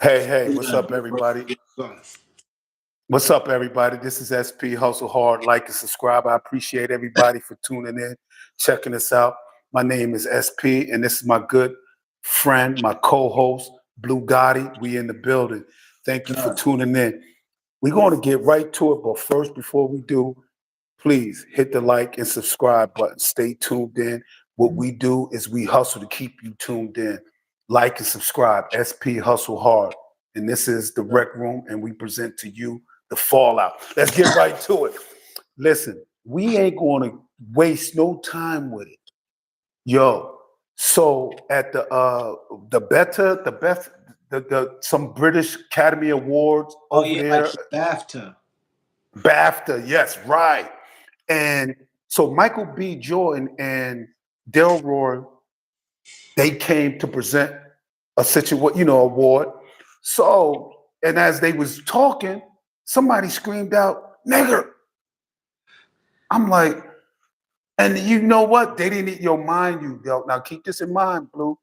Hey, what's up, everybody? What's up, everybody? This is SP Hustle Hard. Like and subscribe. I appreciate everybody for tuning in, checking us out. My name is SP, and this is my good friend, my co-host, Blue Gotti. We in the building. Thank you for tuning in. We're going to get right to it, but first, before we do, please hit the like and subscribe button. Stay tuned in. What we do is we hustle to keep you tuned in. Like and subscribe. SP Hustle Hard. And this is the Rec Room, and we present to you the fallout. Let's get right to it. Listen, we ain't going to waste no time with it. Yo, so at the some British Academy Awards over there. Like BAFTA, yes, right. And so Michael B. Jordan and Delroy, they came to present award. So, and as they was talking, somebody screamed out, "Nigger." I'm like, and you know what? They didn't, mind you. Now keep this in mind, Blue.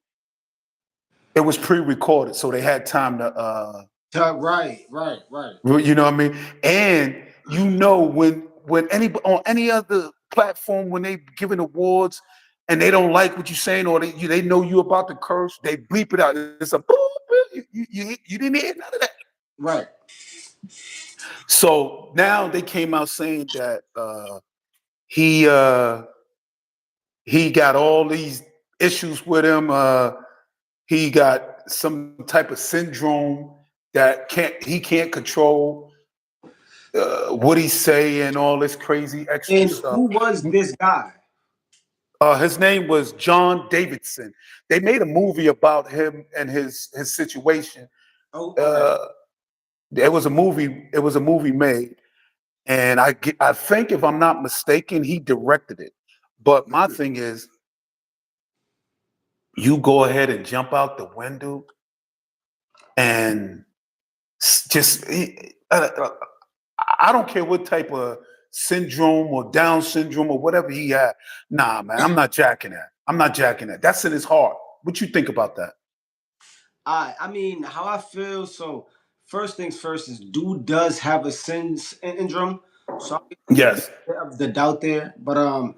It was pre-recorded, so they had time to right. You know what I mean? And you know when on any other platform, when they giving awards and they don't like what you're saying, or they know you about to curse, they bleep it out. It's a boop. You didn't hear none of that. Right. So now they came out saying that he got all these issues with him. He got some type of syndrome that he can't control what he say and all this crazy extra stuff. Who was this guy? His name was John Davidson. They made a movie about him and his situation. It was a movie made, and I think, if I'm not mistaken, he directed it. But my thing is, you go ahead and jump out the window and just I don't care what type of syndrome or Down syndrome or whatever he had. Nah, man, I'm not jacking that. That's in his heart. What you think about that? I mean, how I feel. So first things first is dude does have a syndrome. So yes, the doubt there, but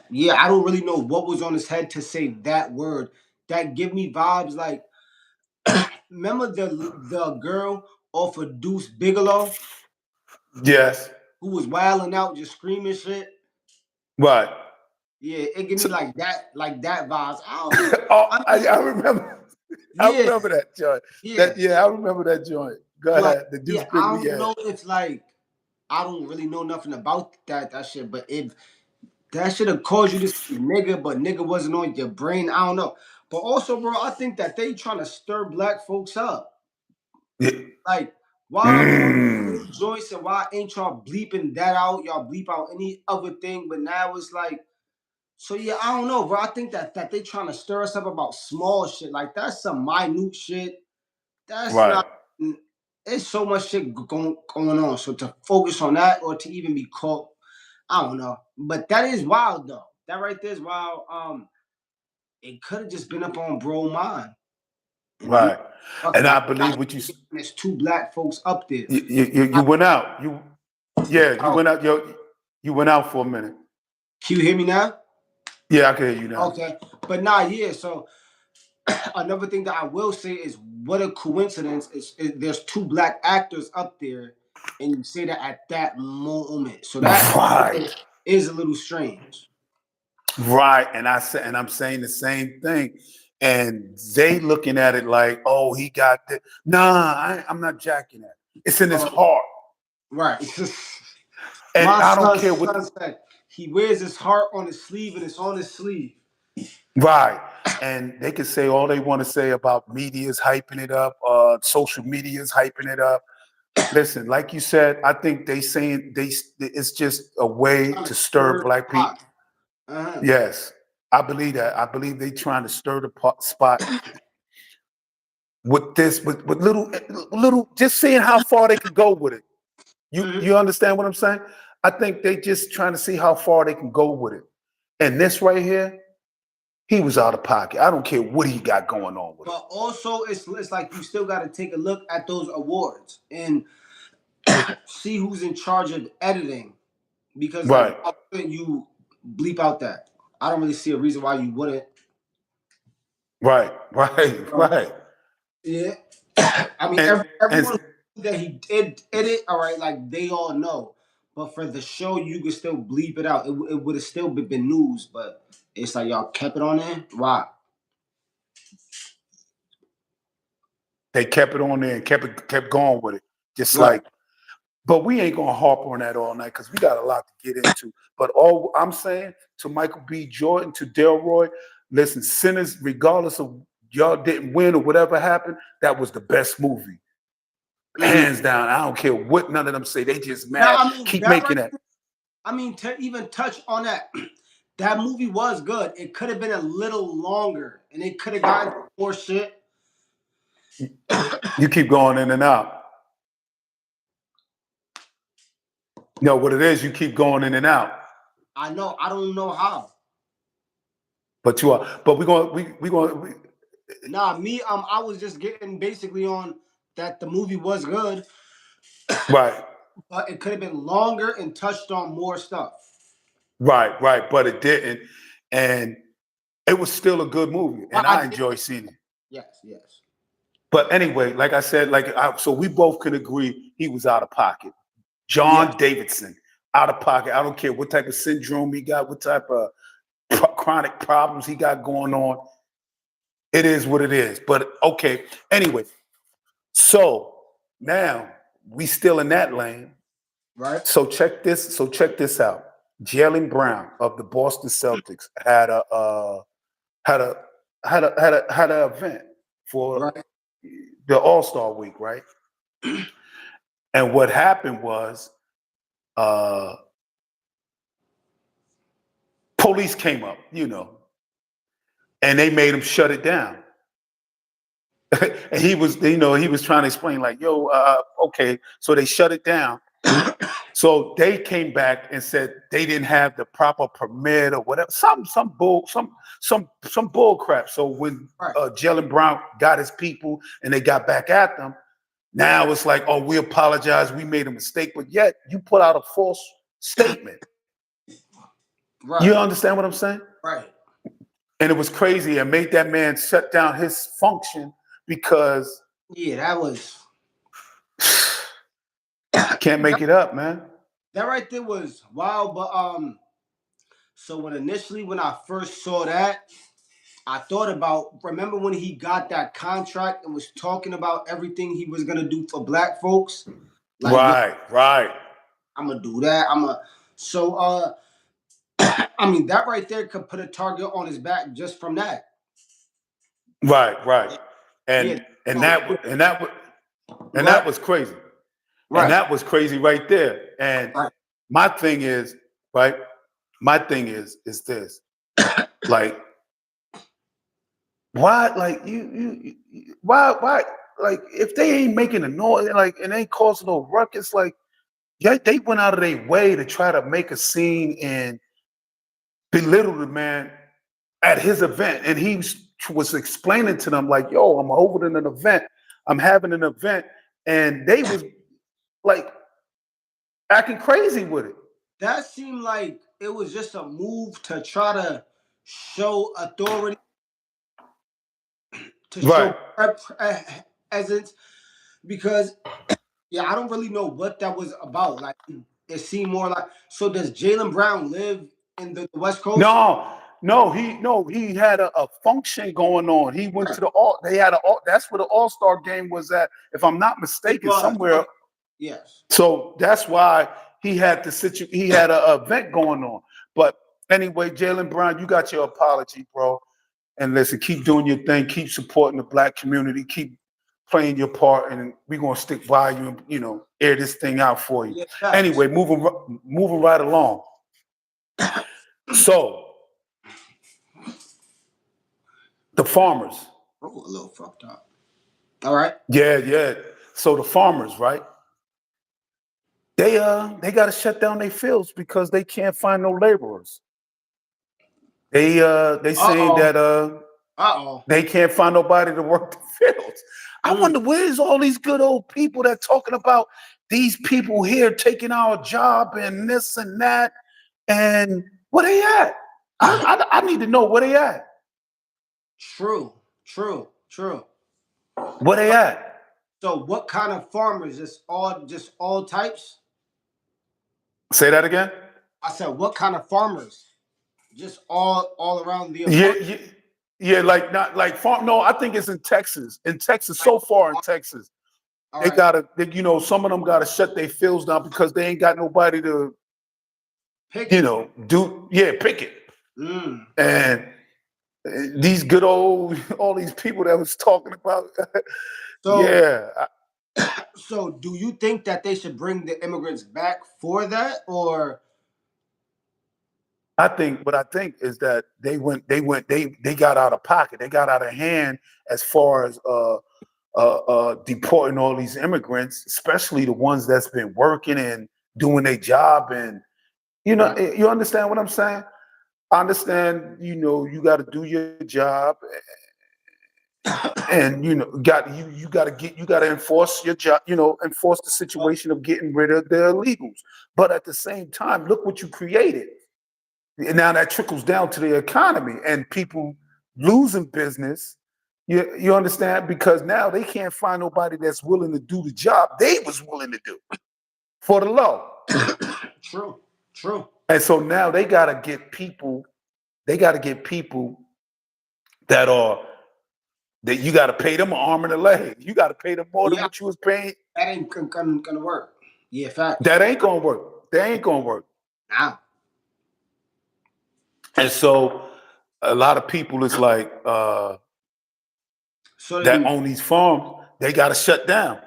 yeah, I don't really know what was on his head to say that word. That give me vibes like remember the girl off of Deuce Bigelow? Yes. Who was wilding out, just screaming shit. Right. Yeah, it give me like that vibes. I remember. Yeah. I remember that joint. Yeah, I remember that joint. Go ahead. The Deuce I don't know if I don't really know nothing about that shit, but if that should have caused you to say nigga, but nigga wasn't on your brain, I don't know. But also, bro, I think that they trying to stir black folks up. Yeah. Like, why Joyce and why ain't y'all bleeping that out? Y'all bleep out any other thing, but now it's like, so yeah, I don't know, bro. I think that they trying to stir us up about small shit. Like, that's some minute shit. That's not. It's so much shit going on. So to focus on that or to even be caught, I don't know. But that is wild though. That right there is wild. It could have just been up on bro mind. Right. And I believe what you. There's two black folks up there. You went out. You went out. You went out for a minute. Can you hear me now? Yeah, I can hear you now. Okay, but nah, yeah. So another thing that I will say is, what a coincidence is there's two black actors up there, and you say that at that moment. So that is a little strange. Right, and I'm saying the same thing, and they looking at it like, oh, he got that. Nah, I'm not jacking that. It's in his heart. Right. And I don't care what he wears his heart on his sleeve, and it's on his sleeve. Right. And they can say all they want to say about media's hyping it up, social media's hyping it up. Listen, like you said, I think they saying it's just a way to stir black people. Yes, I believe that. I believe they trying to stir the spot with this, with little, just seeing how far they could go with it. You understand what I'm saying? I think they just trying to see how far they can go with it. And this right here, he was out of pocket. I don't care what he got going on with him. But also, it's like you still got to take a look at those awards and see who's in charge of editing, because like Right. why wouldn't you bleep out that? I don't really see a reason why you wouldn't. Right. Right. Right. Yeah. I mean, And everyone that he did edit, all right, like they all know. But for the show, you could still bleep it out. It would have still been news, but it's like y'all kept it on there. Why? they kept it on there and kept going with it. Just Right. like, but we ain't gonna harp on that all night because we got a lot to get into. But all I'm saying to Michael B. Jordan, to Delroy, listen, Sinners, regardless of y'all didn't win or whatever happened, that was the best movie. Hands down. I don't care what none of them say. They just Now, mad. I mean, Keep that making right. that. I mean, to even touch on that, that movie was good. It could have been a little longer, and it could have gotten more shit. You keep going in and out. No, what it is, you keep going in and out. I know. I don't know how. But you are. But we're going. Nah, me. I was just getting basically on that the movie was good, Right. but it could have been longer and touched on more stuff. Right. Right. But it didn't, and it was still a good movie, and But I enjoy seeing it. yes, yes. But anyway, like I said, so we both can agree he was out of pocket. John Yes. Davidson, out of pocket. I don't care what type of syndrome he got, what type of chronic problems he got going on. It is what it is. But okay, anyway. So now we still in that lane. Right. So check this. So check this out. Jaylen Brown of the Boston Celtics had an event for Right. the All-Star week, right? And what happened was police came up, and they made him shut it down. And he was trying to explain, like, yo, okay, so they shut it down. So they came back and said they didn't have the proper permit or whatever, some bull crap. So when Jaylen Brown got his people and they got back at them, now it's like, oh, we apologize, we made a mistake, but yet you put out a false statement. Right. You understand what I'm saying? Right. And it was crazy and made that man shut down his function because that was. Can't make it up, man. That right there was wild, but so when I first saw that, I thought about, remember when he got that contract and was talking about everything he was gonna do for black folks? Like, right. I'm gonna do that. I mean, that right there could put a target on his back just from that. Right. And that was crazy. Right. And that was crazy right there. And my thing is, right? My thing is this. Like, why, like, why, like, if they ain't making a noise, like, and ain't causing no ruckus, like, yeah, they went out of their way to try to make a scene and belittle the man at his event. And he was explaining to them, like, yo, I'm holding an event. I'm having an event. And they was, like, acting crazy with it. That seemed like it was just a move to try to show authority, to show presence, because I don't really know what that was about. Like, it seemed more like, so does Jaylen Brown live in the West Coast? No, he had a function going on. He went to that's where the All-Star game was at, if I'm not mistaken, somewhere. Yes. So that's why he had he had an event going on. But anyway, Jaylen Brown, you got your apology, bro. And listen, keep doing your thing, keep supporting the black community, keep playing your part, and we're gonna stick by you and air this thing out for you. Yeah, anyway, moving right along. So the farmers. Oh, a little fucked up. All right. Yeah. So the farmers, right? They got to shut down their fields because they can't find no laborers. They saying that they can't find nobody to work the fields. I wonder where's all these good old people that talking about these people here taking our job and this and that, and where they at? I need to know where they at. True. Where they at? So what kind of farmers? Just all types? Say that again. I said, what kind of farmers? Just all around the yeah, like not like farm. No, I think it's in Texas. In Texas, so far in Texas, they gotta, some of them gotta shut their fields down because they ain't got nobody to, pick it. And these good old, all these people that was talking about, So do you think that they should bring the immigrants back for that, or? I think is that they got out of pocket. They got out of hand as far as deporting all these immigrants, especially the ones that's been working and doing their job. And you understand what I'm saying? I understand, you got to do your job, and you got to enforce your job, enforce the situation of getting rid of the illegals. But at the same time, look what you created. And now that trickles down to the economy and people losing business. You understand? Because now they can't find nobody that's willing to do the job they was willing to do for the low. True. And so now they got to get people. They got to get people that you got to pay them an arm and a leg. You got to pay them more than what you was paying. That ain't gonna work. Yeah, fact. That ain't gonna work. That ain't gonna work. Nah. And so a lot of people is like that own these farms, they got to shut down.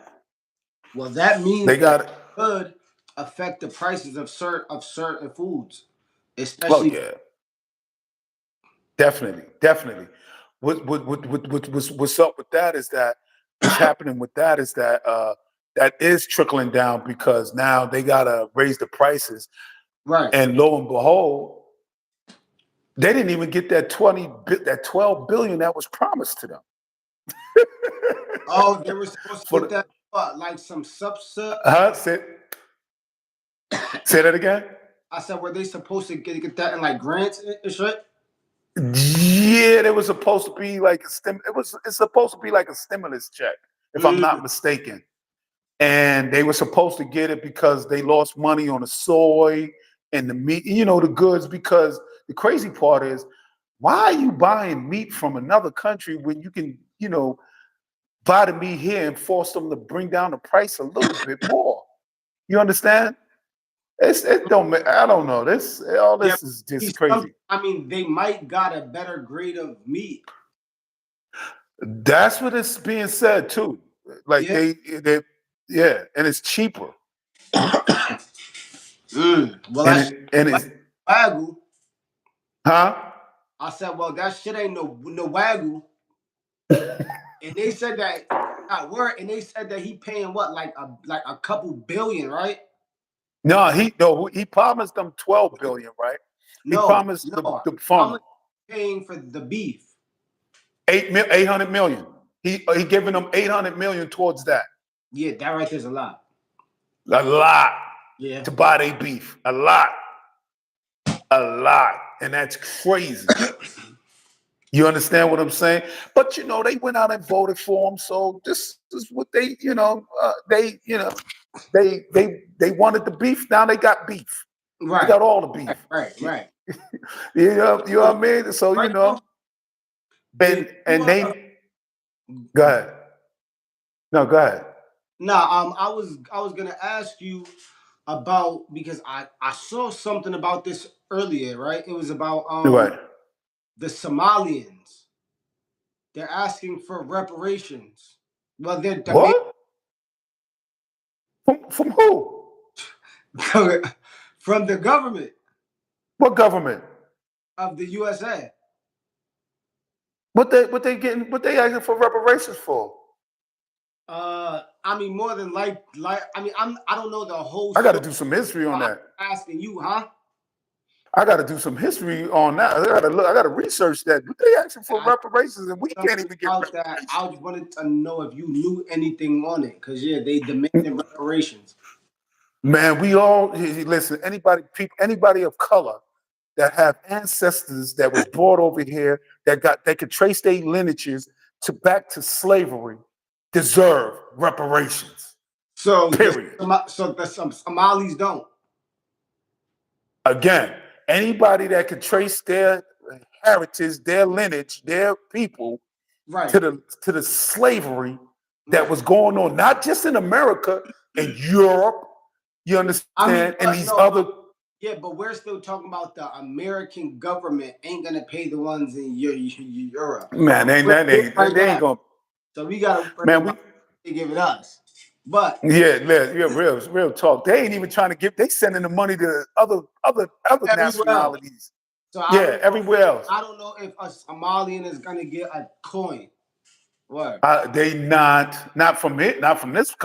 Well, that means they got could affect the prices of certain foods, especially. Oh yeah, definitely. What's up with that is that what's happening with that is that that is trickling down because now they gotta raise the prices, right? And lo and behold, they didn't even get that 12 billion that was promised to them. Oh, they were supposed to get that like some subsidy. Say that again. I said, were they supposed to get that in like grants and shit? Yeah, they was supposed to be like it's supposed to be like a stimulus check, if I'm not mistaken. And they were supposed to get it because they lost money on the soy and the meat, the goods. Because the crazy part is, why are you buying meat from another country when you can, buy the meat here and force them to bring down the price a little bit more? You understand? It don't. I don't know. This is just crazy. I mean, they might got a better grade of meat. That's what it's being said too. Like they and it's cheaper. Well, it's wagyu. Huh? I said, well, that shit ain't no wagyu. And they said that at work, and they said that he paying what, like a couple billion, right? No, he promised them 12 billion, right? He promised the farmer paying for the beef. 800 million. He giving them 800 million towards that. Yeah, that right there's a lot. A lot. Yeah. To buy their beef. A lot. And that's crazy. You understand what I'm saying? But they went out and voted for him. So this is what they wanted the beef. Now they got beef. Right. They got all the beef. Right. you know what I mean? So and they go ahead. No, go ahead. No, I was gonna ask you about, because I saw something about this earlier, right? It was about right. The Somalians. They're asking for reparations. Well, they're what? From who? From the government. What government? Of the USA. What they asking for reparations for? I mean, more than I mean, I don't know the whole. I got to do some history on that. I'm asking you, huh? I got to do some history on that. I got to look. I got to research that. But they asking for I reparations, and we can't something even get about that. reparations. I just wanted to know if you knew anything on it, because yeah, they demanded reparations. Man, we all listen. Anybody of color that have ancestors that was brought over here that could trace their lineages to back to slavery deserve reparations. So Period. some Somalis don't. Again, anybody that could trace their heritage, their lineage, their people Right, to the slavery that right. was going on, not just in America, in Europe, you I mean, understand, and but these no, other but yeah, but we're still talking about the American government ain't gonna pay the ones in Europe. man, We're here right they ain't now, gonna so we gotta worry man, we about they give it us. But yeah, real talk. They ain't even trying to give. They sending the money to other everywhere else. nationalities. So I Yeah, don't know. everywhere else. I don't know if a Somalian is gonna get a coin. What? They not from it, not from this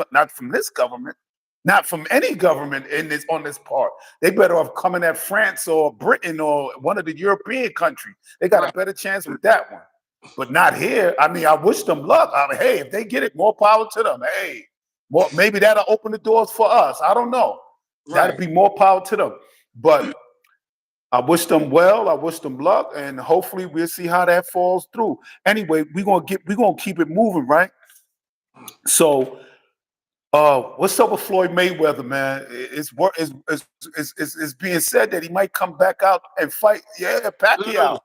government, not from any government in this on this part. They better off coming at France or Britain or one of the European countries. They got a Right, better chance with that one, but not here. I mean, I wish them luck. I mean, hey, if they get it, more power to them. Hey, more, maybe that'll open the doors for us. I don't know. That'd right. be more power to them. But I wish them well. I wish them luck, and hopefully we'll see how that falls through. Anyway, we're gonna keep it moving, right? So, what's up with Floyd Mayweather, man? It's being said that he might come back out and fight. Yeah, Mm. Pacquiao,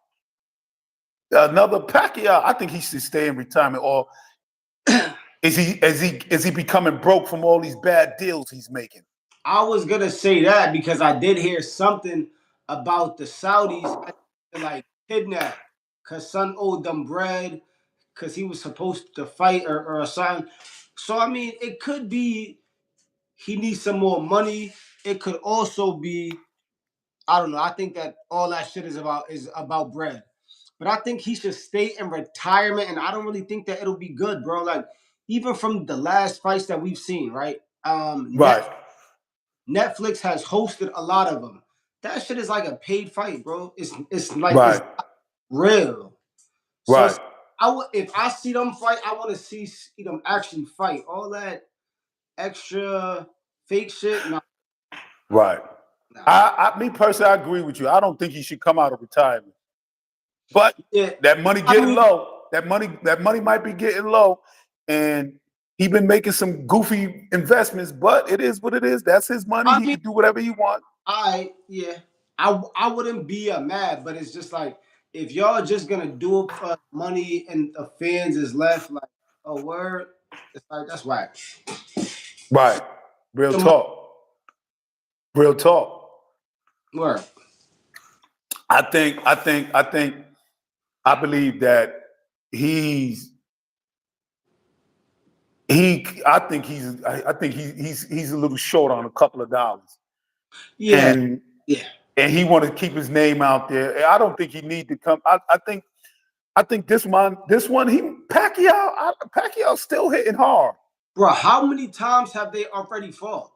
another Pacquiao. I think he should stay in retirement, or is he becoming broke from all these bad deals he's making? I was gonna say that because I did hear something about the Saudis had to, like, kidnap because son owed them bread because he was supposed to fight or something. So I mean, it could be he needs some more money. It could also be, I don't know. I think that all that shit is about bread. But I think he should stay in retirement, and I don't really think that it'll be good, bro. Like, even from the last fights that we've seen, right? Right, Netflix has hosted a lot of them. That shit is like a paid fight, bro. It's like it's right, real. So right, it's, if I see them fight, I want to see them actually fight. All that extra fake shit, no, right. nah. Me personally, I agree with you. I don't think he should come out of retirement. But Yeah, that money I getting mean, low. That money might be getting low, and he been making some goofy investments. But it is what it is. That's his money. I He mean, can do whatever he wants. yeah, I wouldn't be mad, but it's just like if y'all just gonna do it for money and the fans is left, like, oh word, it's like that's whack. Right. Real The money, talk. Real talk. word. I believe that he's I think he's a little short on a couple of dollars, Yeah, and yeah. he want to keep his name out there. I don't think he need to come. I think this one Pacquiao still hitting hard. Bro, how many times have they already fought?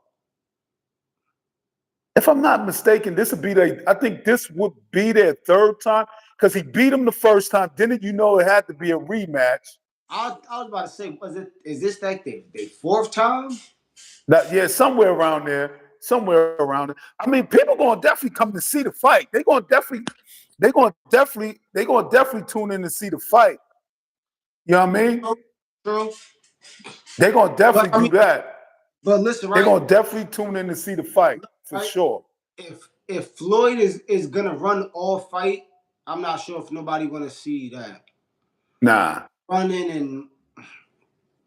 If I'm not mistaken, I think this would be their third time because he beat him the first time. Didn't you know it had to be a rematch? I was about to say, is this like the fourth time? That yeah, somewhere around there, somewhere around it. I mean, people gonna definitely come to see the fight. They gonna definitely tune in to see the fight. You know what I mean? True, true. They gonna But definitely I do mean, that. but listen, They right, gonna definitely tune in to see the fight for right. sure. If Floyd is gonna run all fight, I'm not sure if nobody want to see that Nah, running and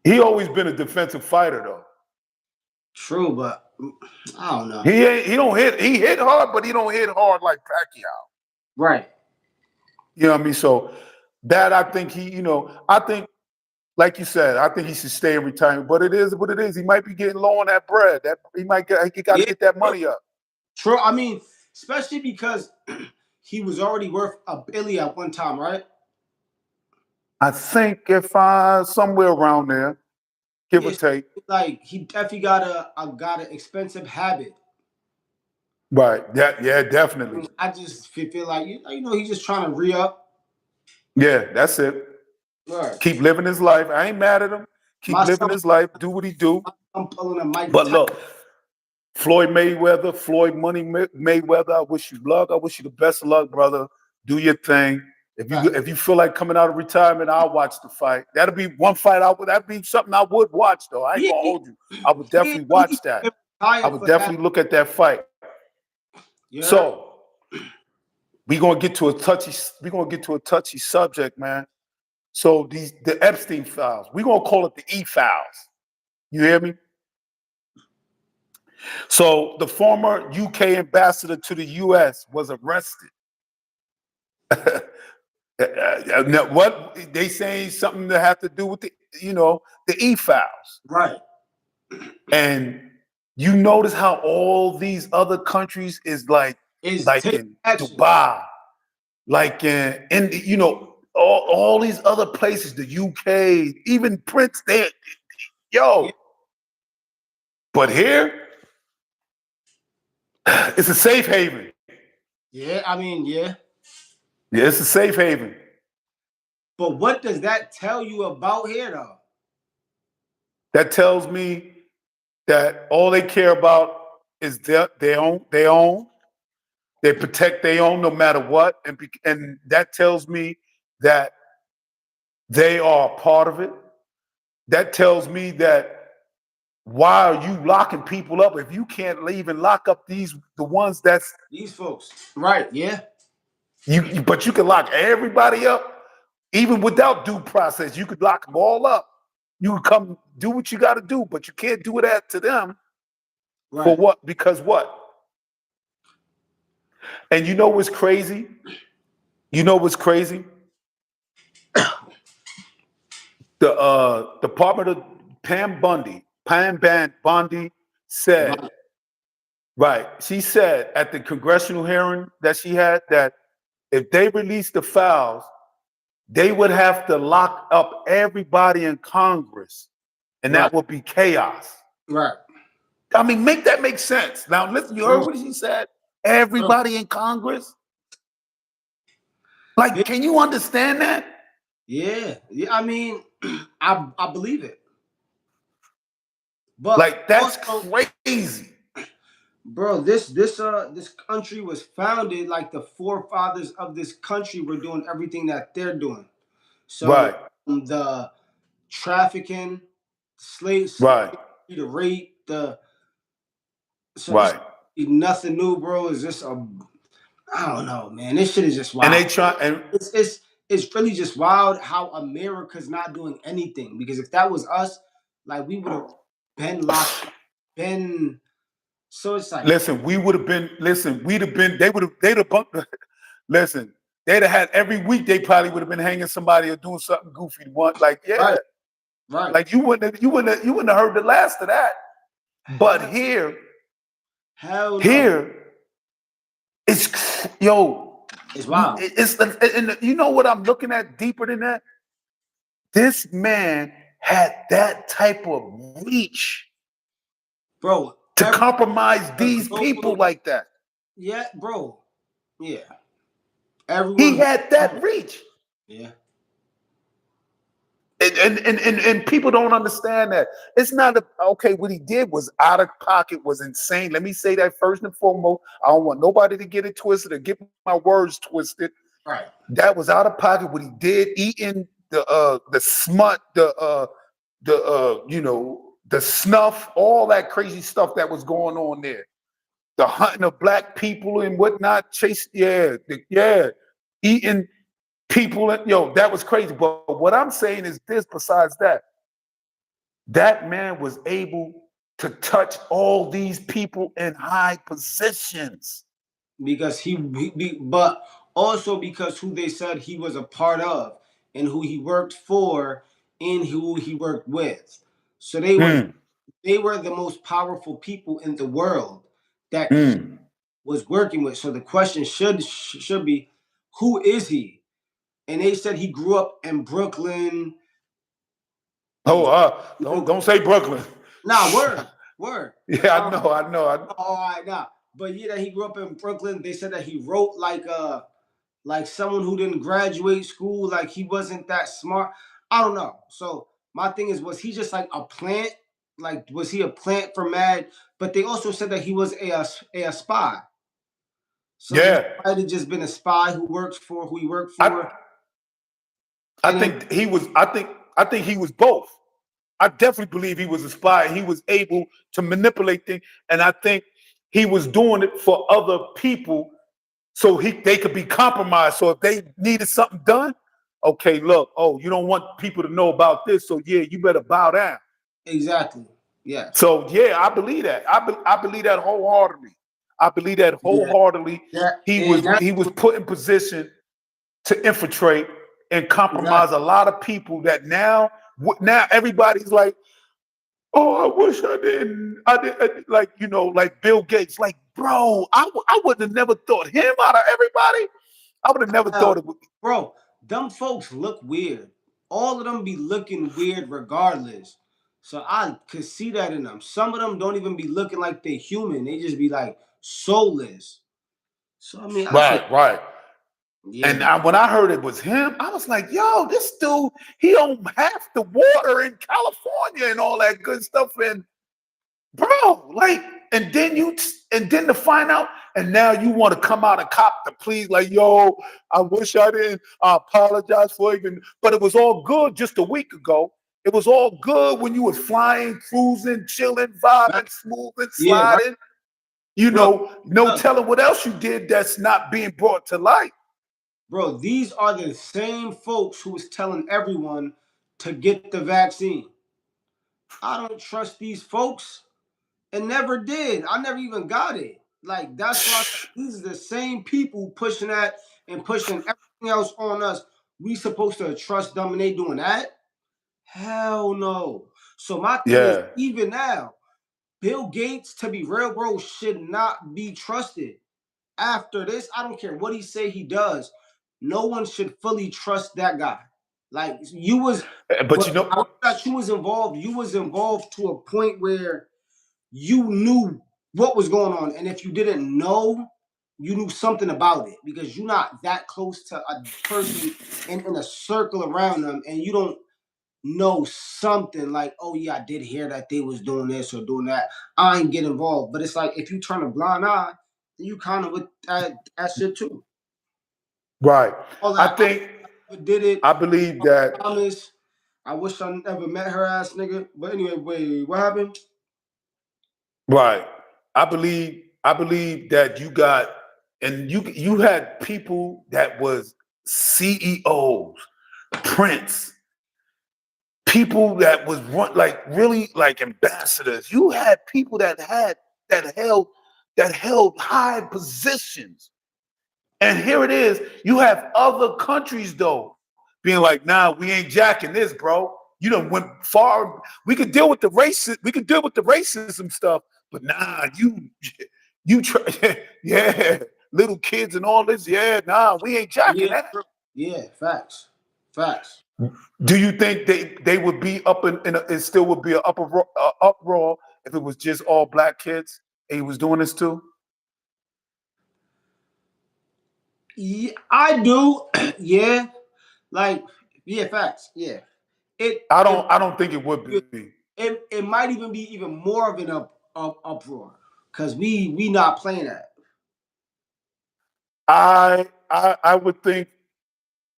he always been a defensive fighter though. true, but I don't know. He don't hit. He hit hard, but he don't hit hard like Pacquiao. Right. You know what I mean? So that I think I think, like you said, I think he should stay in retirement. But it is what it is. He might be getting low on that bread. That he got to Yeah. get that money up. True. I mean, especially because he was already worth $1 billion at one time, right? I think if I somewhere around there, give or Yes. take. Like he definitely got a expensive habit. Right. Yeah, definitely. I just feel like he's just trying to re-up. Yeah, that's it. Right. Keep living his life. I ain't mad at him. Keep My living son, his life. Do what he do. I'm pulling a Mike But Tyson. look, Floyd Money Mayweather, I wish you luck. I wish you the best of luck, brother. Do your thing. If you feel like coming out of retirement, I'll watch the fight. That'll be one fight. That'd be something I would watch, though. I ain't gonna hold you. I would definitely watch that. I would definitely look at that fight. Yeah. So we're gonna get to a touchy subject, man. So the Epstein files, we're gonna call it the E files. You hear me? So the former UK ambassador to the US was arrested. Now, what they saying something that have to do with the E files, right? And you notice how all these other countries is like in action. Dubai, like in all these other places, the UK, even Prince there, yo. Yeah. But here, it's a safe haven. Yeah, I mean, yeah. Yeah, it's a safe haven. But what does that tell you about here, though? That tells me that all they care about is their own. They protect their own no matter what, and that tells me that they are a part of it. That tells me that why are you locking people up if you can't leave and lock up the ones that's these folks? Right? Yeah. But you can lock everybody up, even without due process. You could lock them all up. You can come do what you got to do, but you can't do that to them. Right. For what? Because what? And you know what's crazy? The Department of Pam Bondi said, right. She said at the congressional hearing that she had that if they released the files, they would have to lock up everybody in Congress, and that would be chaos. Right. I mean, make that make sense. Now, listen, you heard what she said? Everybody in Congress? Like, can you understand that? Yeah. Yeah. I mean, I believe it. But like, that's crazy. Bro, this country was founded like the forefathers of this country were doing everything that they're doing. So the trafficking, slaves, the rape, nothing new, bro. Is just I don't know, man. This shit is just wild. And they try, and it's really just wild how America's not doing anything. Because if that was us, like we would have been locked, been. So it's like, listen, we'd have been, they'd have bumped, listen, they'd have had every week, they probably would have been hanging somebody or doing something goofy. Like, yeah. Right. Like you wouldn't have heard the last of that. But here, it's, yo. It's wild. And you know what I'm looking at deeper than that? This man had that type of reach. Bro. To compromise these people like that. Yeah, bro. Yeah. He had that reach. Yeah. And people don't understand that. It's not okay, what he did was out of pocket, was insane. Let me say that first and foremost. I don't want nobody to get it twisted or get my words twisted. Right. That was out of pocket what he did, eating the smut, the snuff, all that crazy stuff that was going on there. The hunting of black people and whatnot, eating people. And, that was crazy. But what I'm saying is this, besides that man was able to touch all these people in high positions. Because but also because who they said he was a part of and who he worked for and who he worked with. So they were the most powerful people in the world that he was working with. So the question should be, who is he? And they said he grew up in Brooklyn. Don't say Brooklyn. Nah, word. Yeah, I know. All right, now But yeah, that he grew up in Brooklyn. They said that he wrote like someone who didn't graduate school, like he wasn't that smart. I don't know. So my thing is, was he just like a plant? Like, was he a plant for Mad? But they also said that he was a spy. So he Yeah, might have just been a spy who works for who he worked I for. I And then think he was. I think he was both. I definitely believe he was a spy. He was able to manipulate things, and I think he was doing it for other people so they could be compromised. So if they needed something done, okay, look, oh, you don't want people to know about this, so yeah, you better bow down. exactly. Yes. So yeah, I believe that. I believe that wholeheartedly. I believe that Yeah. wholeheartedly. That He and was that he was put in position to infiltrate and compromise exactly. a lot of people that now everybody's like, oh, I wish I didn't. Like, like Bill Gates. Like, bro, I would have never thought him out of everybody. I would have never thought it would. Bro, them folks look weird. All of them be looking weird regardless. So I could see that in them. Some of them don't even be looking like they're human. They just be like soulless. So I mean, I could, Right. yeah, And when I heard it was him, I was like, yo, this dude, he owned half the water in California and all that good stuff. And bro, like, and then to find out, and now you want to come out and cop the pleas, like, yo, I wish I didn't. I apologize for even, but it was all good just a week ago. It was all good when you was flying, cruising, chilling, vibing, smoothing, yeah, right, sliding. bro. No Look, telling what else you did that's not being brought to light. bro, these are the same folks who was telling everyone to get the vaccine. I don't trust these folks and never did. I never even got it. Like that's why these are the same people pushing that and pushing everything else on us. We supposed to trust them and they doing that? Hell no. So my thing is, Yeah. even now, Bill Gates, to be real, bro, should not be trusted. After this, I don't care what he say he does. No one should fully trust that guy. Like you was, But but I thought you was involved. You was involved to a point where you knew what was going on. And if you didn't know, you knew something about it because you're not that close to a person in a circle around them and you don't know something like, oh yeah, I did hear that they was doing this or doing that. I ain't get involved. But it's like if you turn a blind eye, then you kind of with that shit too. right. All I that think I did it. I believe I that promise. I wish I never met her ass nigga. But anyway, wait, what happened? right. I believe that you got and you had people that was CEOs, Prince, people that was like really like ambassadors. You had people that held that held high positions. And here it is. You have other countries though being like, nah, we ain't jacking this, bro. You done went far. We could deal with the racism stuff, but nah, you try, yeah, little kids and all this, yeah, nah, we ain't jacking Yeah, that. yeah, facts, facts. Do you think they would be up it still would be an uproar if it was just all black kids and he was doing this too? Yeah, I do. Yeah, like yeah, facts. Yeah, it it I don't think it would be. it might even be even more of an uproar because we not playing that. I would think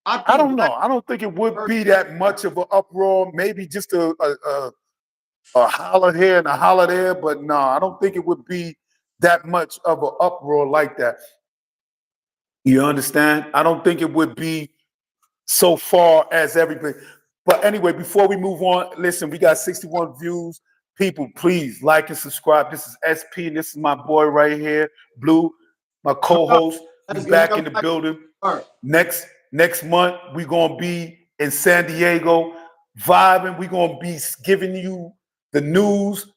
I I think don't black know. I don't think it would first. be that much of an uproar. Maybe just a holler here and a holler there, but no, I don't think it would be that much of an uproar like that. You understand? I don't think it would be so far as everything. But anyway, before we move on, listen, we got 61 views. People, please like and subscribe. This is SP, and this is my boy right here, Blue, my co-host. We Let's get back in him the back. building. All right. Next month, we're gonna be in San Diego, vibing. We're gonna be giving you the news,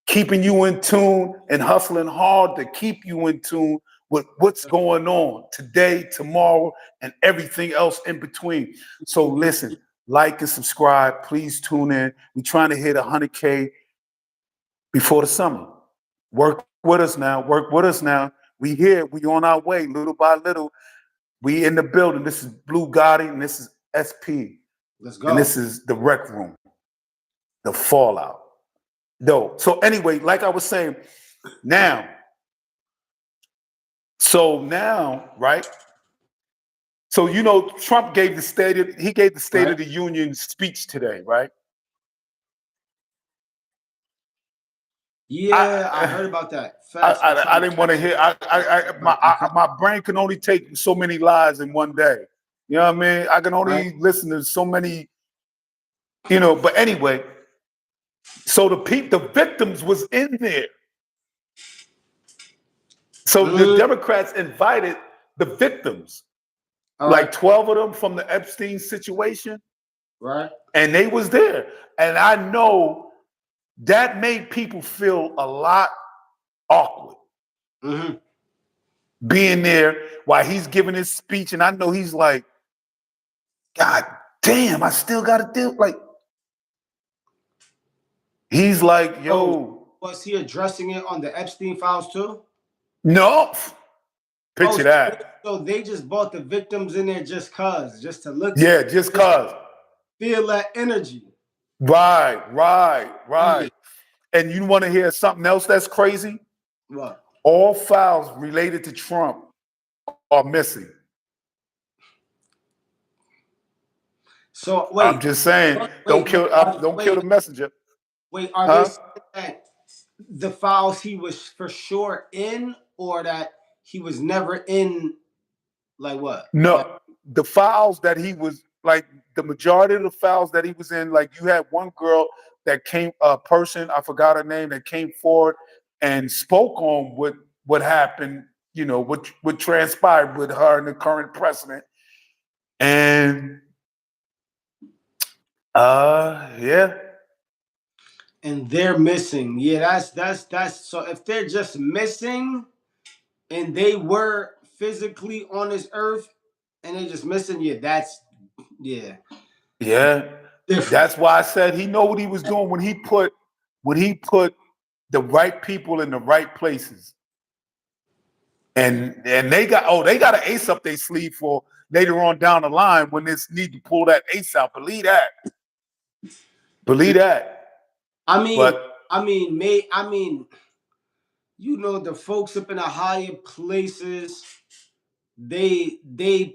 keeping you in tune, and hustling hard to keep you in tune with what's going on today, tomorrow, and everything else in between. So listen, like and subscribe. Please tune in. We're trying to hit 100K before the summer. Work with us now. Work with us now. We here. We on our way, little by little. We in the building. This is Blue Gotti, and this is SP, Let's and go. this is the Rec Room, the Fallout. No. So anyway, like I was saying, now. So now, right? So you know, Trump gave the State of the Union speech today, right? Yeah, I heard about that. I, Fast for I, I trying to didn't want to catch hear. right, My brain can only take so many lies in one day. You know what I mean? I can right. only listen to so many. You know. But anyway, so the victims was in there. So the Democrats invited the victims, All like right, 12 of them from the Epstein situation, right. and they was there. And I know that made people feel a lot awkward Mm-hmm. being there while he's giving his speech. And I know he's like, God damn, I still got to do like. He's like, Oh, yo, was he addressing it on the Epstein files too? no, Oh, picture that. so they just brought the victims in there just to look, Yeah, just just cause. feel that energy. Right. Yeah. And you want to hear something else that's crazy? What? All files related to Trump are missing. So I'm wait, just saying, don't kill the messenger, wait. Are they huh? saying that the files he was for sure in, or that he was never in? Like what? Like No, the files that he was like the majority of the files that he was in, like you had one girl that came, a person, I forgot her name, that came forward and spoke on what happened, you know, what transpired with her and the current president. And yeah. and they're missing. Yeah, that's so if they're just missing and they were physically on this earth and they just missing, yeah, Yeah. different. That's why I said he know what he was doing when he put the right people in the right places. And they got an ace up their sleeve for later on down the line when this need to pull that ace out. Believe that. Believe that. I mean, But I mean, you know, the folks up in the higher places, they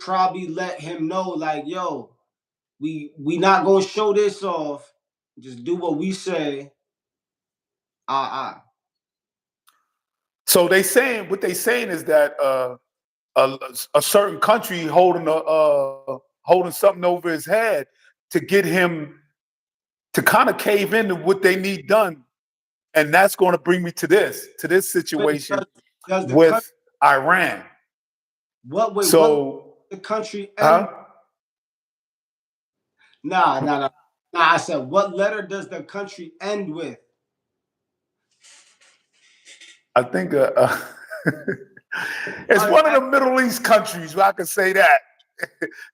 probably let him know, like, yo, we not gonna show this off. Just do what we say. so what they saying is that a, a certain country holding something over his head to get him to kind of cave into what they need done. And that's going to bring me to this Wait, situation does the country with Iran. what So, the country end? huh? Nah. I said, what letter does the country end with? I think it's one of the Middle East countries, where I can say that.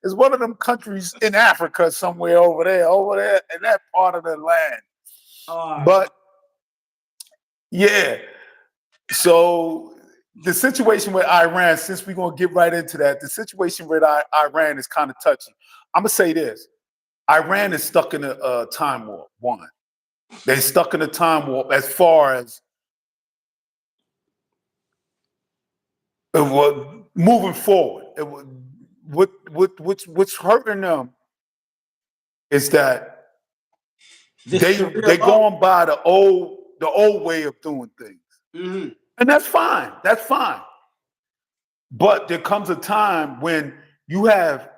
It's one of them countries in Africa somewhere over there in that part of the land. All right. But yeah, so the situation with Iran, since we're going to get right into that, the situation with Iran is kind of touchy. I'm going to say this. Iran is stuck in a time warp, one. They're stuck in a time warp as far as moving forward. What's hurting them is that they going by the old way of doing things. Mm-hmm. And that's fine. That's fine. But there comes a time when you have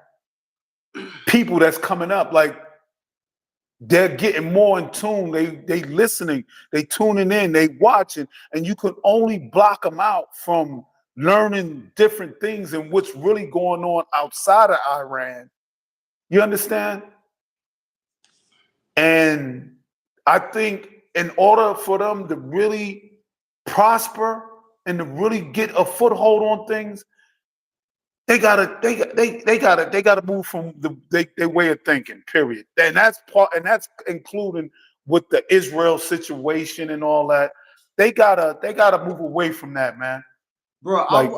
people that's coming up, like they're getting more in tune. They listening, they tuning in, they watching, and you can only block them out from learning different things and what's really going on outside of Iran. You understand? And I think in order for them to really prosper and to really get a foothold on things, they gotta move from their way of thinking, period. And that's including with the Israel situation and all that. they gotta move away from that, man. Bro, Like,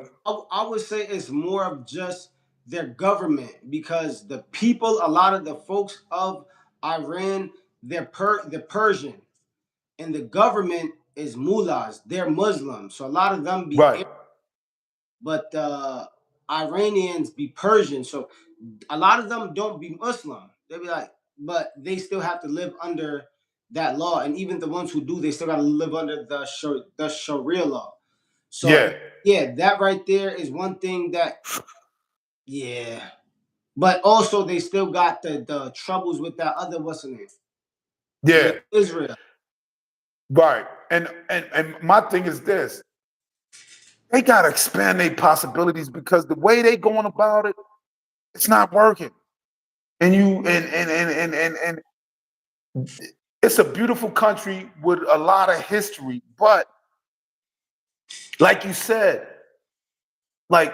I would say it's more of just their government, because the people, a lot of the folks of Iran, they're Persian, and the government is mullahs. They're Muslim, so a lot of them be, right, but the Iranians be Persian, so a lot of them don't be Muslim. They be like, but they still have to live under that law, and even the ones who do, they still got to live under the Sharia law. So yeah, yeah, that right there is one thing that, yeah. But also they still got the troubles with that other, what's the name? yeah, With Israel. right. And my thing is this: they gotta expand their possibilities because the way they going about it, it's not working. And you and it's a beautiful country with a lot of history, but like you said, like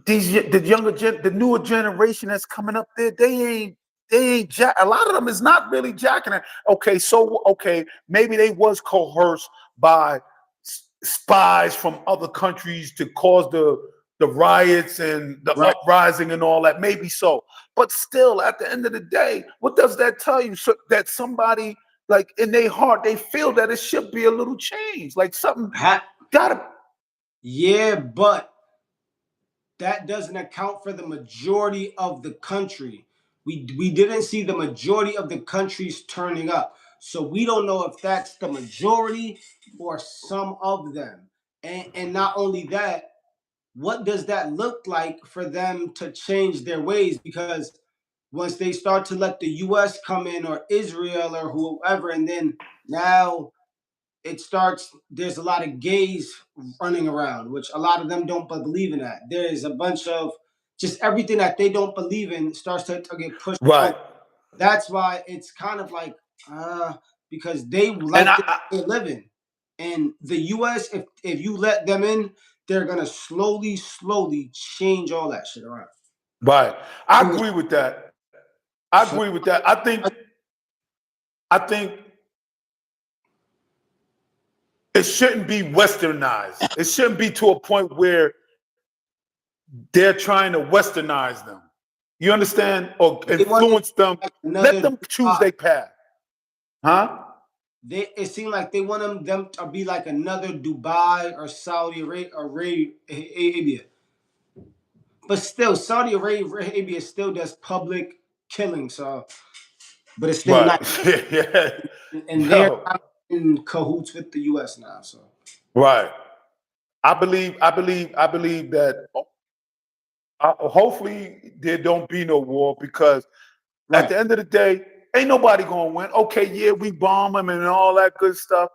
the newer generation that's coming up there, they ain't a lot of them is not really jacking it. Okay, maybe they was coerced by spies from other countries to cause the riots and the Right. uprising and all that. Maybe so, but still, at the end of the day, what does that tell you? So that somebody like in their heart they feel that it should be a little change, like something gotta. Yeah, but that doesn't account for the majority of the country. We didn't see the majority of the countries turning up. So we don't know if that's the majority or some of them. And not only that, what does that look like for them to change their ways? Because once they start to let the US come in, or Israel or whoever, and then now it starts, there's a lot of gays running around, which a lot of them don't believe in that. There's a bunch of just everything that they don't believe in starts to get pushed Right. over. That's why it's kind of like, because they And like they're living. And the US, if you let them in, they're gonna slowly change all that shit around. right. I agree with that. I So agree with that. I think it shouldn't be westernized. It shouldn't be to a point where they're trying to westernize them. You understand? Or they want to influence them. like Let another them choose their path. Huh? it seemed like they want them to be like another Dubai or Saudi Arabia. But still, Saudi Arabia still does public killing, so but it's still Right. not, Yeah. and they're No. in cahoots with the US now. So Right. I believe that hopefully there don't be no war because at right. the end of the day, ain't nobody gonna win. Okay, yeah, we bomb them and all that good stuff.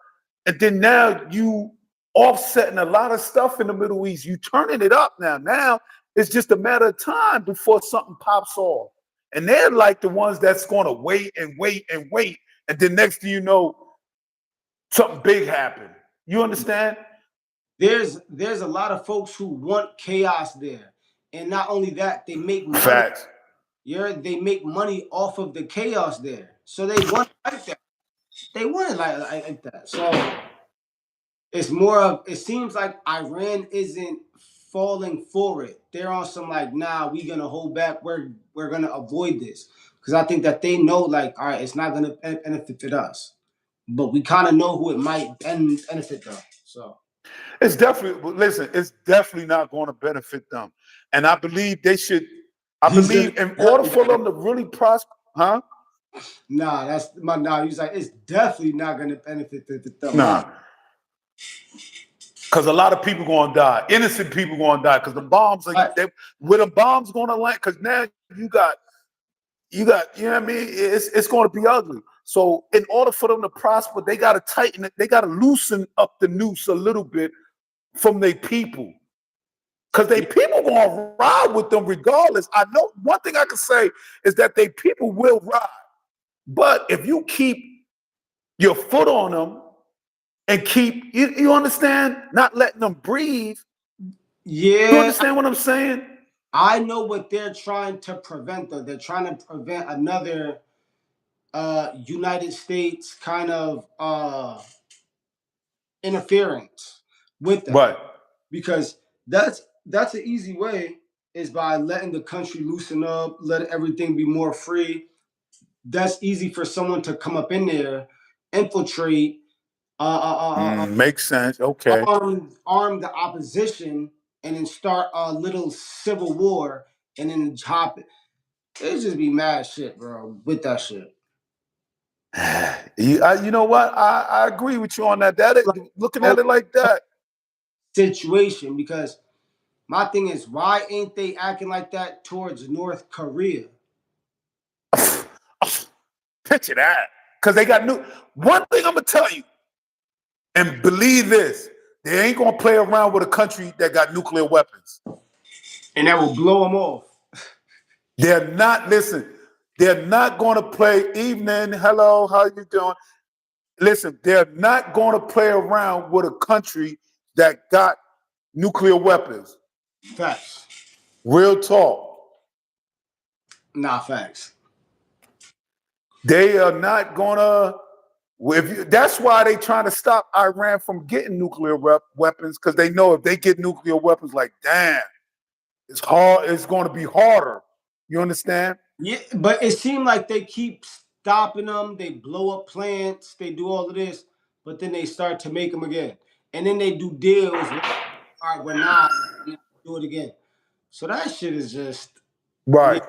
And then now you offsetting a lot of stuff in the Middle East. You turning it up now. Now it's just a matter of time before something pops off. And they're like the ones that's gonna wait and wait and wait. And then next thing you know, something big happened. You understand? There's a lot of folks who want chaos there. And not only that, they make money. Facts. They make money off of the chaos there. So they want it like that. They want it like that. So it's more of, it seems like Iran isn't falling for it. They're on some like, nah, we gonna hold back. We're gonna avoid this. Because I think that they know, like, all right, it's not gonna benefit us. But we kind of know who it might benefit though. So It's definitely listen, it's definitely not going to benefit them. And I believe they should, I he said, believe in order for them to really prosper, huh? nah, that's my nah. He's like, it's definitely not gonna benefit them. Nah. Nah. Because a lot of people going to die. Innocent people going to die. Because the bombs are, where the bombs going to land? Because now you know what I mean? It's going to be ugly. So in order for them to prosper, they got to tighten it. They got to loosen up the noose a little bit from their people. Because they people gonna ride with them regardless. I know one thing I can say is that they people will ride. But if you keep your foot on them and keep you understand, not letting them breathe. You Yeah, understand what I'm saying? I know what they're trying to prevent though. They're trying to prevent another United States kind of interference with them. Right. Because that's an easy way, is by letting the country loosen up, let everything be more free. That's easy for someone to come up in there, infiltrate, Makes sense. Okay. arm the opposition, and then start a little civil war, and then hop it. It just be mad shit, bro, with that shit. You know what? I agree with you on that. Looking at it like that. Situation, because my thing is, why ain't they acting like that towards North Korea? Picture that. Because they got one thing I'm going to tell you, and believe this, they ain't going to play around with a country that got nuclear weapons. And that will blow them off. They're not, listen, they're not going to play, evening, hello, how you doing? Listen, they're not going to play around with a country that got nuclear weapons. Facts. Real talk. Nah, facts. They are not gonna. That's why they trying to stop Iran from getting nuclear weapons, because they know if they get nuclear weapons, like, damn, it's hard. It's going to be harder. You understand? Yeah, but it seemed like they keep stopping them. They blow up plants. They do all of this, but then they start to make them again, and then they do deals. All right, we're not do it again. So that shit is just Right.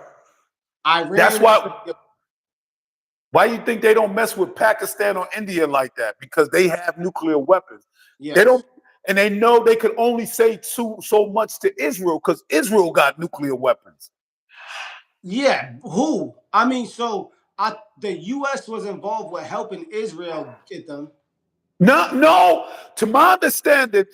Iran. That's why you think they don't mess with Pakistan or India like that? Because they have nuclear weapons. Yes. They don't, and they know they could only say so much to Israel because Israel got nuclear weapons. Yeah, who? I mean, so the U.S. was involved with helping Israel get them. No. To my understanding,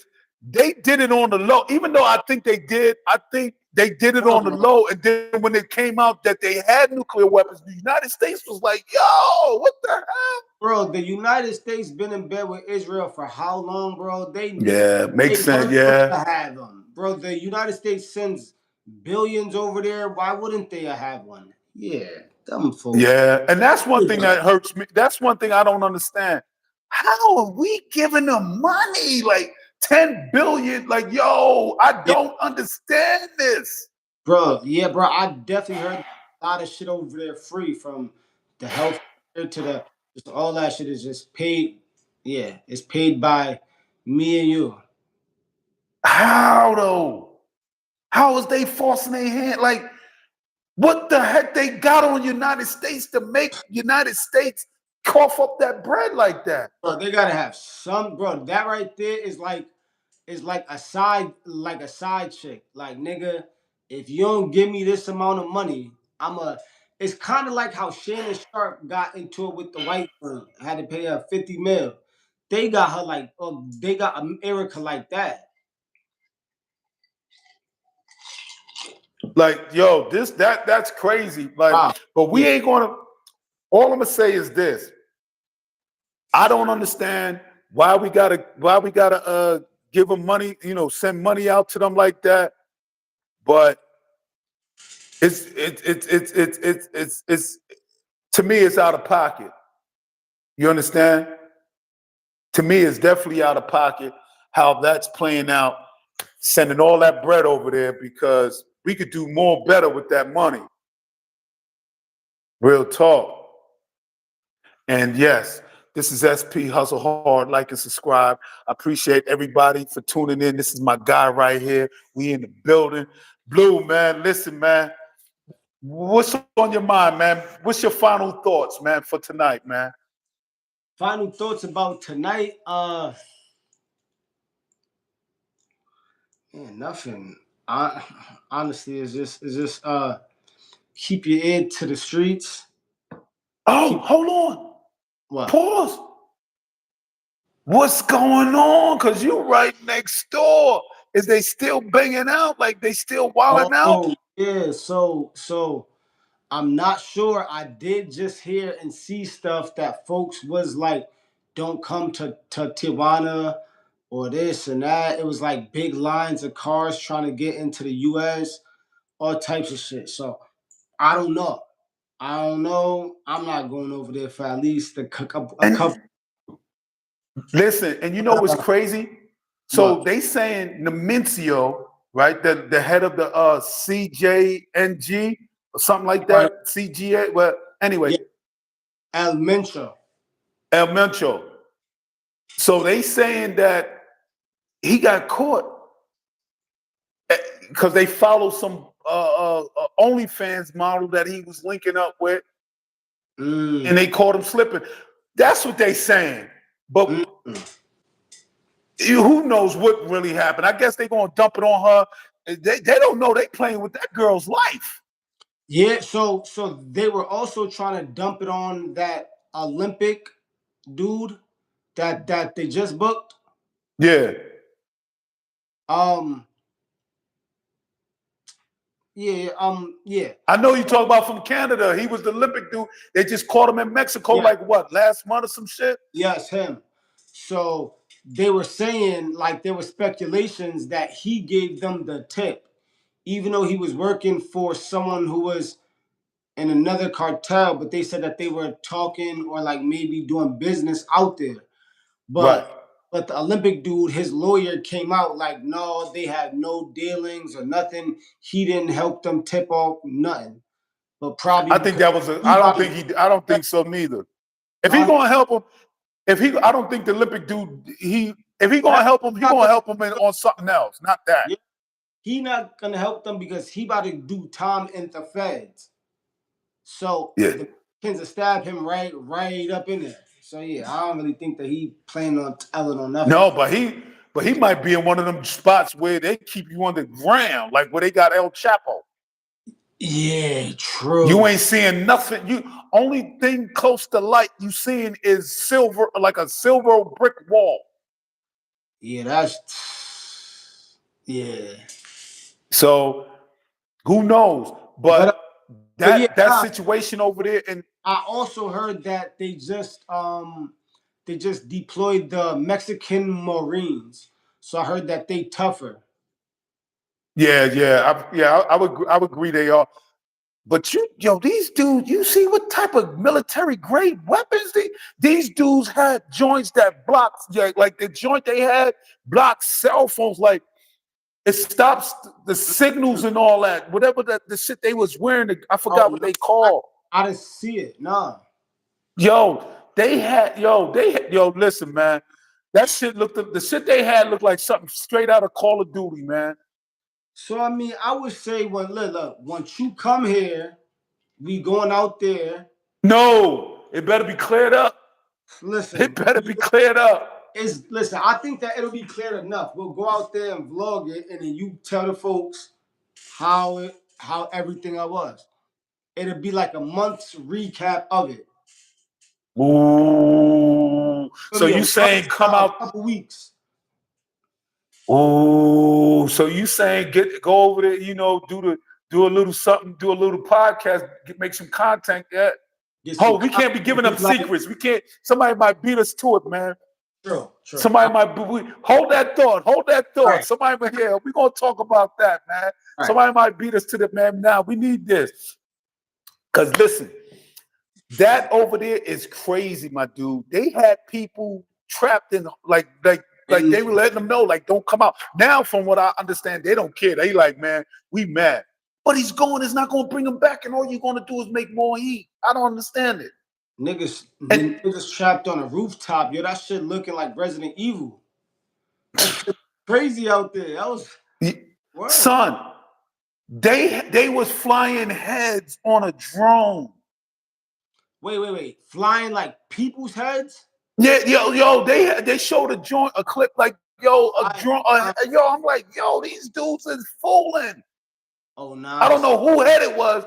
they did it on the low. Even though I think they did it on the low. And then when it came out that they had nuclear weapons, the United States was like, "Yo, what the hell?" Bro, the United States been in bed with Israel for how long, bro? Makes sense. Yeah, to have them, bro. The United States sends billions over there. Why wouldn't they have one? Yeah, dumb fool. Yeah, and that's one thing that hurts me. That's one thing I don't understand. How are we giving them money? Like 10 billion? Like, yo, I don't understand this. Bro, yeah, bro. I definitely heard a lot of shit over there free, from the health to the just all that shit is just paid. Yeah, it's paid by me and you. How though? How is they forcing their hand? Like, what the heck they got on United States to make United States cough up that bread like that? Bro, they gotta have some, bro. That right there is like a side chick. Like, nigga, if you don't give me this amount of money, it's kind of like how Shannon Sharp got into it with the white girl. Had to pay her 50 mil. They got her like, they got Erica like that. Like, yo, that's crazy. Like, wow. But we ain't gonna. All I'm gonna say is this: I don't understand why we gotta give them money. You know, send money out to them like that. But it's to me, it's out of pocket. You understand? To me, it's definitely out of pocket how that's playing out, sending all that bread over there, because we could do more better with that money. Real talk. And yes, this is SP Hustle Hard. Like and subscribe. I appreciate everybody for tuning in. This is my guy right here. We in the building. Blue, man, listen, man. What's on your mind, man? What's your final thoughts, man, for tonight, man? Final thoughts about tonight? Man, nothing. Honestly, it's just keep your ear to the streets. Hold on. What? Pause. What's going on? Because you right next door. Is they still banging out? Like they still wilding out? Yeah, so I'm not sure. I did just hear and see stuff that folks was like, don't come to Tijuana or this and that. It was like big lines of cars trying to get into the US, all types of shit. So I don't know. I'm not going over there for at least a couple. Listen, and you know what's crazy? So What? they saying Nemencio, right? The head of the CJNG or something like Right. that. CGA. Well, anyway, Yeah. El Mencho. El Mencho. So they saying that he got caught because they follow some OnlyFans model that he was linking up with, and they caught him slipping. That's what they saying. But who knows what really happened? I guess they're gonna dump it on her. They don't know they playing with that girl's life. Yeah, so they were also trying to dump it on that Olympic dude that they just booked. Yeah. Yeah. I know you talk about from Canada. He was the Olympic dude. They just caught him in Mexico Yeah. like what, last month or some shit? Yes, him. So they were saying, like, there were speculations that he gave them the tip, even though he was working for someone who was in another cartel, but they said that they were talking or like maybe doing business out there. Right. But the Olympic dude, his lawyer came out like, no, they had no dealings or nothing. He didn't help them tip off nothing. But probably I think because that was he about to, I don't think so neither. If he huh? gonna help him, I don't think the Olympic dude, if he gonna That's help him, he not gonna gonna, help him on something else, not that. yeah, he not gonna help them because he about to do time in the feds. So Yeah. the Mexicans will stab him right up in there. So yeah, I don't really think that he planning on telling on nothing. No, but he might be in one of them spots where they keep you on the ground, like where they got El Chapo. Yeah, true. You ain't seeing nothing. You only thing close to light you seeing is silver, like a silver brick wall. Yeah, that's yeah. So who knows? But But yeah, that situation over there, and I also heard that they just deployed the Mexican Marines. So I heard that they tougher. I would agree they are. But these dudes, you see what type of military grade weapons these dudes had joints that blocks, yeah, like the joint they had blocks cell phones, like it stops the signals and all that. Whatever the shit they was wearing, I Oh forgot what no, they called. I didn't see it. Nah. Listen, man. That shit the shit they had looked like something straight out of Call of Duty, man. So I mean, I would say look, once you come here, we going out there. No, it better be cleared up. It Listen, better be cleared up. listen. I think that it'll be clear enough. We'll go out there and vlog it, and then you tell the folks how everything I was. It'll be like a month's recap of it. Ooh. It'll So be a you saying month, come a out? couple weeks. Ooh. So you saying go over there? Do a little something, do a little podcast, make some content. Yeah. Get some Oh, we can't be giving be up like, secrets. We can't. Somebody might beat us to it, man. true. Somebody might hold that thought. Hold that thought. Right. Somebody might here. We're gonna talk about that, man. Right. Somebody might beat us to the man. Now we need this. Cause listen, that over there is crazy, my dude. They had people trapped in like they were letting them know, like, don't come out. Now, from what I understand, they don't care. They like, man, we mad. But he's not gonna bring him back, and all you're gonna do is make more heat. I don't understand it. Niggas trapped on a rooftop. Yo, that shit looking like Resident Evil. That's crazy out there. That was word. Son, they was flying heads on a drone. Wait. Flying like people's heads? Yeah, they showed a clip like drone. I'm like, these dudes is fooling. Oh nah. I don't know who head it was,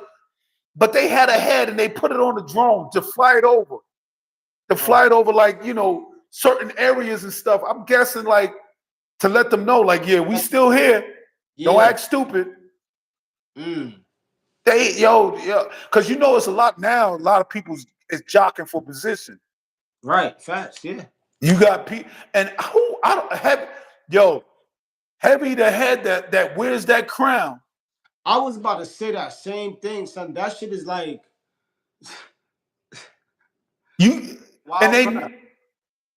but they had a head and they put it on the drone to fly it over. Like, certain areas and stuff. I'm guessing like to let them know, like, yeah, we still here. Yeah. Don't act stupid. Because it's a lot now. A lot of people is jockeying for position. Right, facts, yeah. You got people, and who I don't have. Heavy the head that wears that crown. I was about to say that same thing, son. That shit is like you. wow, And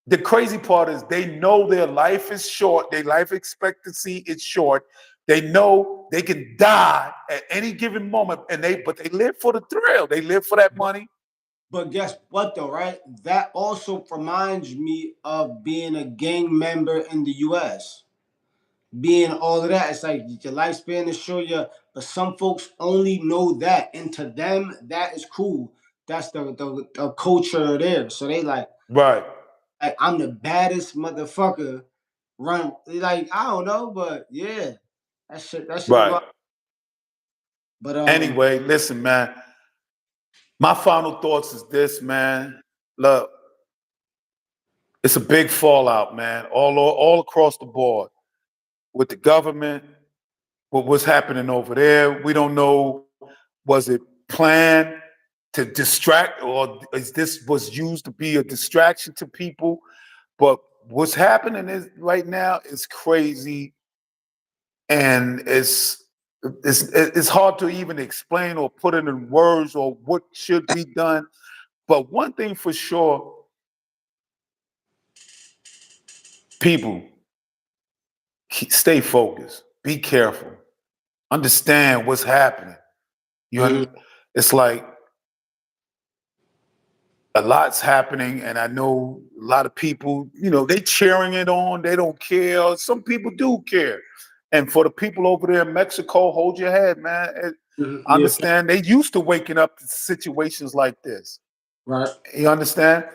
the crazy part is they know their life is short, their life expectancy is short. They know they can die at any given moment, but they live for the thrill. They live for that money. But guess what though, right? That also reminds me of being a gang member in the US. Being all of that. It's like your lifespan is short, yeah, but some folks only know that. And to them, that is cool. That's the culture there. So they Right, like I'm the baddest motherfucker. Run like I don't know, but yeah, that shit is right. wild. But Anyway, listen, man. My final thoughts is this, man. Look, it's a big fallout, man, all across the board with the government, with what's happening over there. We don't know, was it planned to distract, or is this was used to be a distraction to people? But what's happening is right now is crazy, and it's hard to even explain or put it in words or what should be done. But one thing for sure, people, stay focused, be careful, understand what's happening. You mhm, it's like a lot's happening, and I know a lot of people, they cheering it on. They don't care. Some people do care. And for the people over there in Mexico, hold your head, man. yeah, Understand they used to waking up to situations like this. right. You understand?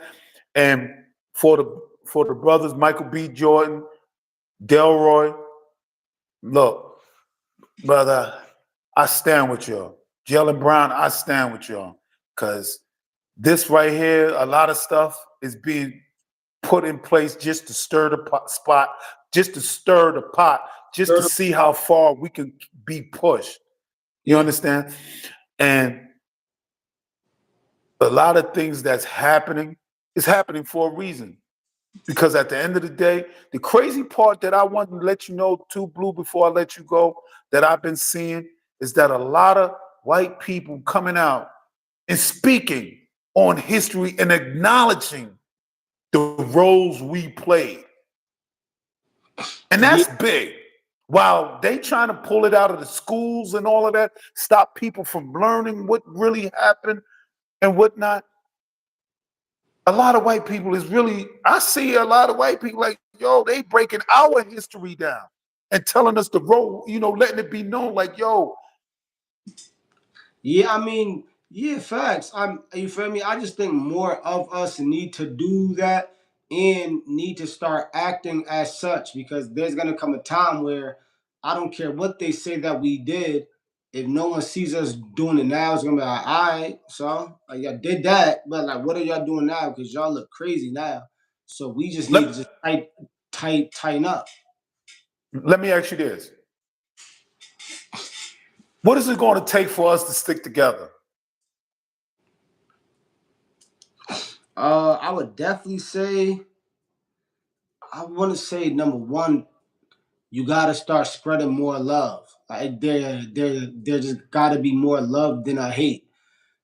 And for the brothers, Michael B. Jordan, Delroy, look, brother, I stand with y'all. Jalen Brown, I stand with y'all. Cause this right here, a lot of stuff is being put in place just to stir the spot, just to stir the pot, just to Third, see how far we can be pushed. You yeah, understand? And a lot of things that's happening is happening for a reason. Because at the end of the day, the crazy part that I want to let you know, too, Blue, before I let you go, that I've been seeing is that a lot of white people coming out and speaking on history and acknowledging the roles we played. And yeah. that's big. While they trying to pull it out of the schools and all of that, stop people from learning what really happened and whatnot. A lot of white people is really, I see a lot of white people like, yo, they breaking our history down and telling us the role, letting it be known like, yo, Yeah, I mean, yeah, facts. You feel me? I just think more of us need to do that and need to start acting as such because there's gonna come a time where I don't care what they say that we did. If no one sees us doing it now, it's gonna be like, all right, so y'all did that, but like, what are y'all doing now? Because y'all look crazy now. So we just need to let, just tighten up. let me ask you this. What is it going to take for us to stick together? I would definitely say, I want to say number one, you gotta start spreading more love. Like there just gotta be more love than a hate.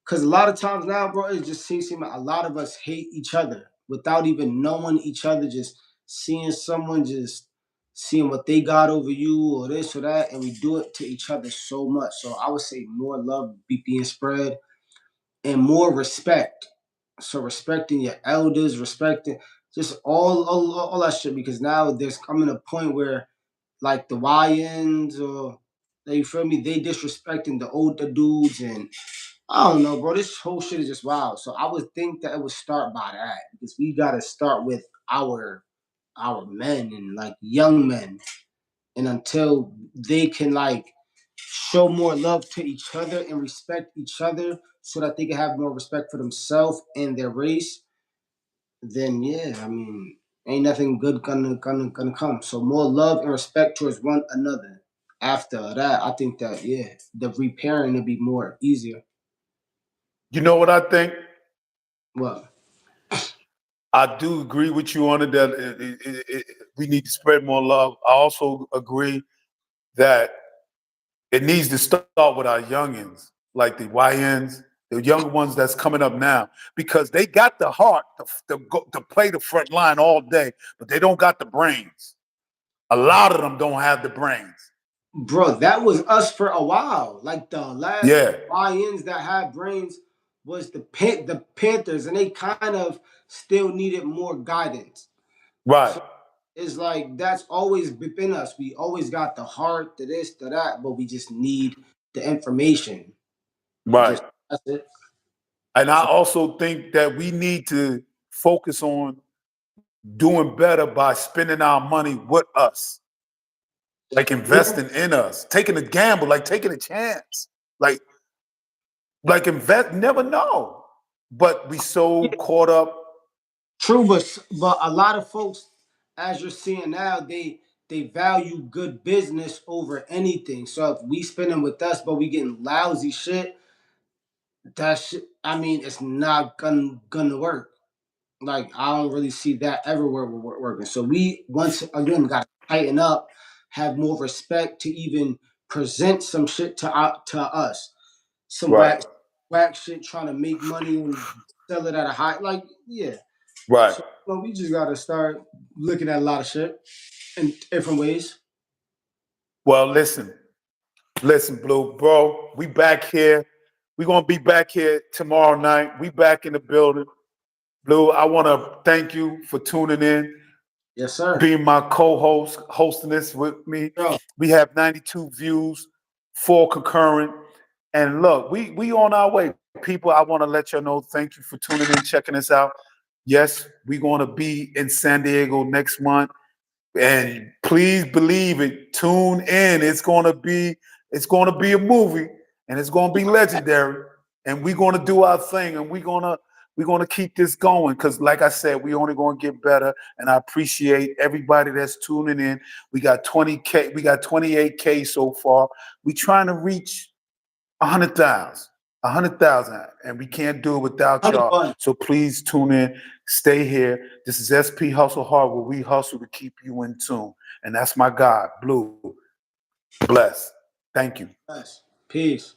Cause a lot of times now, bro, it just seems like a lot of us hate each other without even knowing each other. Just seeing someone, just seeing what they got over you or this or that, and we do it to each other so much. So I would say more love be being spread and more respect. So respecting your elders, respecting just all that shit. Because now there's coming a point where like the YNs or you feel me, they disrespecting the older dudes and I don't know, bro. This whole shit is just wild. So I would think that it would start by that because we gotta start with our men and like young men. And until they can like show more love to each other and respect each other so that they can have more respect for themselves and their race, then yeah, I mean, ain't nothing good gonna come. So more love and respect towards one another. After that, I think that yeah, the repairing will be more easier. You know what I think? Well, I do agree with you on it that we need to spread more love. I also agree that it needs to start with our youngins, like the YNs. the younger ones that's coming up now, because they got the heart to play the front line all day, but they don't got the brains. A lot of them don't have the brains. Bro, that was us for a while. Like the last Yeah. Lions that had brains was the Panthers, and they kind of still needed more guidance. Right. So it's like that's always within us. We always got the heart, the this, the that, but we just need the information. Right. That's it. And I So also think that we need to focus on doing better by spending our money with us, like investing in us, taking a gamble, like taking a chance, like invest. Never know, but we so caught up. true, but a lot of folks, as you're seeing now, they value good business over anything. So if we spending with us, but we getting lousy shit, that shit, I mean, it's not gonna work. Like I don't really see that everywhere we're working. So we once again got to tighten up, have more respect to even present some shit to us. Some Right. whack shit trying to make money and sell it at a high, like, yeah. Right. So we just gotta start looking at a lot of shit in different ways. Well, listen, Blue, bro. We back here. We're gonna be back here tomorrow night. We back in the building. Blue, I want to thank you for tuning in. Yes, sir. Being my co-host, hosting this with me. Bro. We have 92 views, 4 concurrent. And look, we on our way. People, I want to let you know, thank you for tuning in, checking us out. Yes, we're going to be in San Diego next month. And please believe it, tune in. It's going to be a movie, and it's going to be legendary. And we're going to do our thing, and we're going to keep this going, because like I said, we only going to get better. And I appreciate everybody that's tuning in. We got 20K, we got 28K so far. We're trying to reach 100,000, and we can't do it without y'all. So please tune in, stay here. This is SP Hustle Hard, where we hustle to keep you in tune. And that's my God, Blue. Bless. Thank you. Yes. Peace.